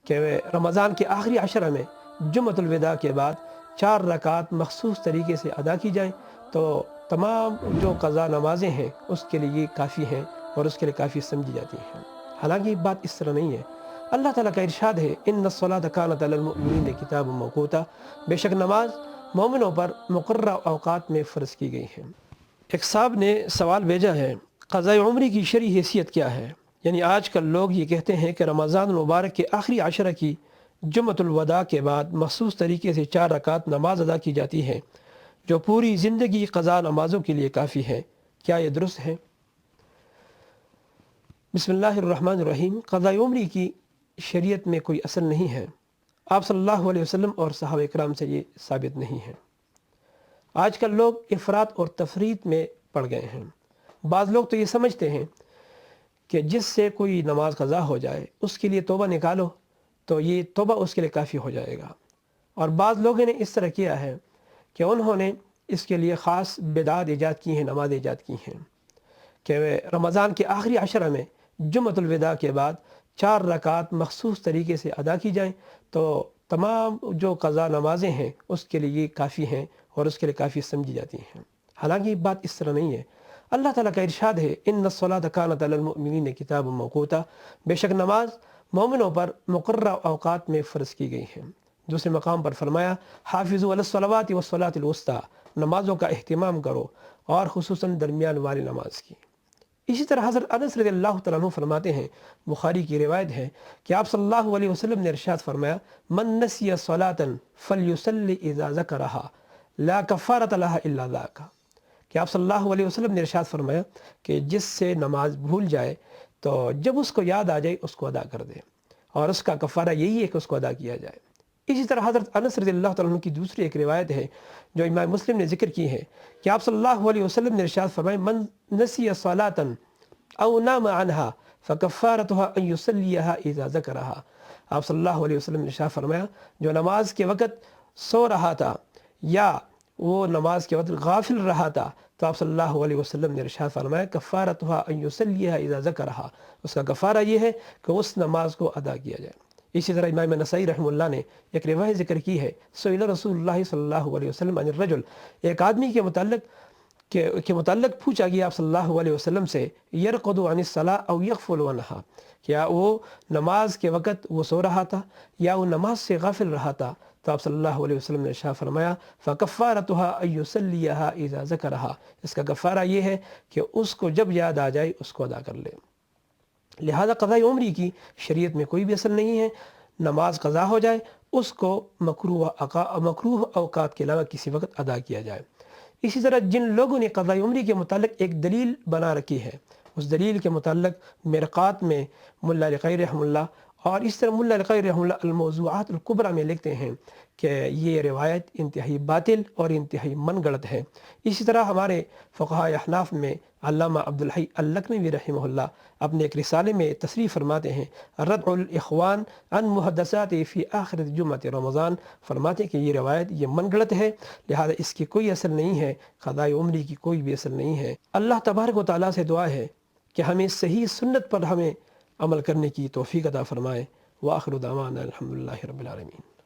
کہ رمضان کے آخری عشرہ میں جمعۃ الوداع کے بعد 4 رکعات مخصوص طریقے سے ادا کی جائیں تو تمام جو قضا نمازیں ہیں اس کے لیے کافی ہیں اور اس کے لیے کافی سمجھی جاتی ہیں۔ حالانکہ بات اس طرح نہیں ہے۔ اللہ تعالیٰ کا ارشاد ہے ان الصلاۃ کانت علی المؤمنین کتابا موقوتا، بے شک نماز مومنوں پر مقررہ اوقات میں فرض کی گئی ہے۔ ایک صاحب نے سوال بھیجا ہے، قضاء عمری کی شرعی حیثیت کیا ہے؟ یعنی آج کل لوگ یہ کہتے ہیں کہ رمضان المبارک کے آخری عشرہ کی جمعۃ الوداع کے بعد مخصوص طریقے سے 4 رکعات نماز ادا کی جاتی ہے جو پوری زندگی قضا نمازوں کے لیے کافی ہے، کیا یہ درست ہے؟ بسم اللہ الرحمن الرحیم۔ قضاء عمری کی شریعت میں کوئی اصل نہیں ہے۔ آپ صلی اللہ علیہ وسلم اور صحابہ اکرام سے یہ ثابت نہیں ہے۔ آج کل لوگ افراط اور تفریط میں پڑ گئے ہیں۔ بعض لوگ تو یہ سمجھتے ہیں کہ جس سے کوئی نماز قضا ہو جائے اس کے لیے توبہ نکالو تو یہ توبہ اس کے لیے کافی ہو جائے گا، اور بعض لوگوں نے اس طرح کیا ہے کہ انہوں نے اس کے لیے خاص بدعات ایجاد کی ہیں، نماز ایجاد کی ہیں کہ رمضان کے آخری عشرہ میں جمعۃ الوداع کے بعد 4 رکعات مخصوص طریقے سے ادا کی جائیں تو تمام جو قضا نمازیں ہیں اس کے لیے کافی ہیں اور اس کے لیے کافی سمجھی جاتی ہیں۔ حالانکہ بات اس طرح نہیں ہے۔ اللہ تعالیٰ کا ارشاد ہے ان الصلاۃ کانت علی المؤمنین کتابا موقوتا، بے شک نماز مومنوں پر مقررہ اوقات میں فرض کی گئی ہے۔ دوسرے مقام پر فرمایا حافظوا علی الصلوات والصلاۃ الوسطیٰ، نمازوں کا اہتمام کرو اور خصوصاً درمیان والی نماز کی۔ اسی طرح حضرت انس رضی اللہ تعالیٰ عنہ فرماتے ہیں، بخاری کی روایت ہے کہ آپ صلی اللہ علیہ وسلم نے ارشاد فرمایا من نسی صلاۃ فلیصلی اذا ذکرها لا کفارۃ لها الا ذاک، کہ آپ صلی اللہ علیہ وسلم نے ارشاد فرمایا کہ جس سے نماز بھول جائے تو جب اس کو یاد آ جائے اس کو ادا کر دے، اور اس کا کفارہ یہی ہے کہ اس کو ادا کیا جائے۔ اسی طرح حضرت انس رضی اللہ تعالیٰ عنہ کی دوسری ایک روایت ہے جو امام مسلم نے ذکر کی ہے کہ آپ صلی اللہ علیہ وسلم نے ارشاد فرمایا من نسی صلاۃ او نام عنها فکفارتها ان یصلیها اذا ذکرها، آپ صلی اللہ علیہ وسلم نے ارشاد فرمایا جو نماز کے وقت سو رہا تھا یا وہ نماز کے وقت غافل رہا تھا تو آپ صلی اللہ علیہ وسلم نے ارشاد فرمایا کفارتها ان یصلیها اذا ذکرها، اس کا کفارہ یہ ہے کہ اس نماز کو ادا کیا جائے۔ اسی طرح امام نسائی رحمہ اللہ نے ایک روایت ذکر کی ہے سئل رسول اللہ صلی اللہ علیہ وسلم عن الرجل، ایک آدمی کے متعلق پوچھا گیا آپ صلی اللہ علیہ وسلم سے یرقد عن الصلاۃ او یغفل عنها، کیا وہ نماز کے وقت وہ سو رہا تھا یا وہ نماز سے غافل رہا تھا؟ تو آپ صلی اللہ علیہ وسلم نے ارشاد فرمایا فکفارتها ان یصلیها اذا ذکرها، اس کا کفارہ یہ ہے کہ اس کو جب یاد آ جائے اس کو ادا کر لے۔ لہذا قضاء عمری کی شریعت میں کوئی بھی اصل نہیں ہے۔ نماز قضا ہو جائے اس کو مکروہ اوقات کے علاوہ کسی وقت ادا کیا جائے۔ اسی طرح جن لوگوں نے قضاء عمری کے متعلق ایک دلیل بنا رکھی ہے، اس دلیل کے متعلق مرقات میں ملا علی رحمہ اللہ اور اس طرح ملا علی رحمہ اللہ الموضوعات الکبریٰ میں لکھتے ہیں کہ یہ روایت انتہائی باطل اور انتہائی من گڑت ہے۔ اسی طرح ہمارے فقہاء احناف میں علامہ عبدالحی اللکھنوی رحمہ اللہ اپنے ایک رسالے میں تصریح فرماتے ہیں ردع الاخوان عن محدثات فی آخر جمعۃ رمضان، فرماتے ہیں کہ یہ روایت یہ من گڑت ہے، لہذا اس کی کوئی اصل نہیں ہے، قضاء عمری کی کوئی بھی اصل نہیں ہے۔ اللہ تبارک و تعالیٰ سے دعا ہے کہ ہمیں صحیح سنت پر ہمیں عمل کرنے کی توفیق عطا فرمائے۔ وآخر دعوانا الحمدللہ رب العالمین۔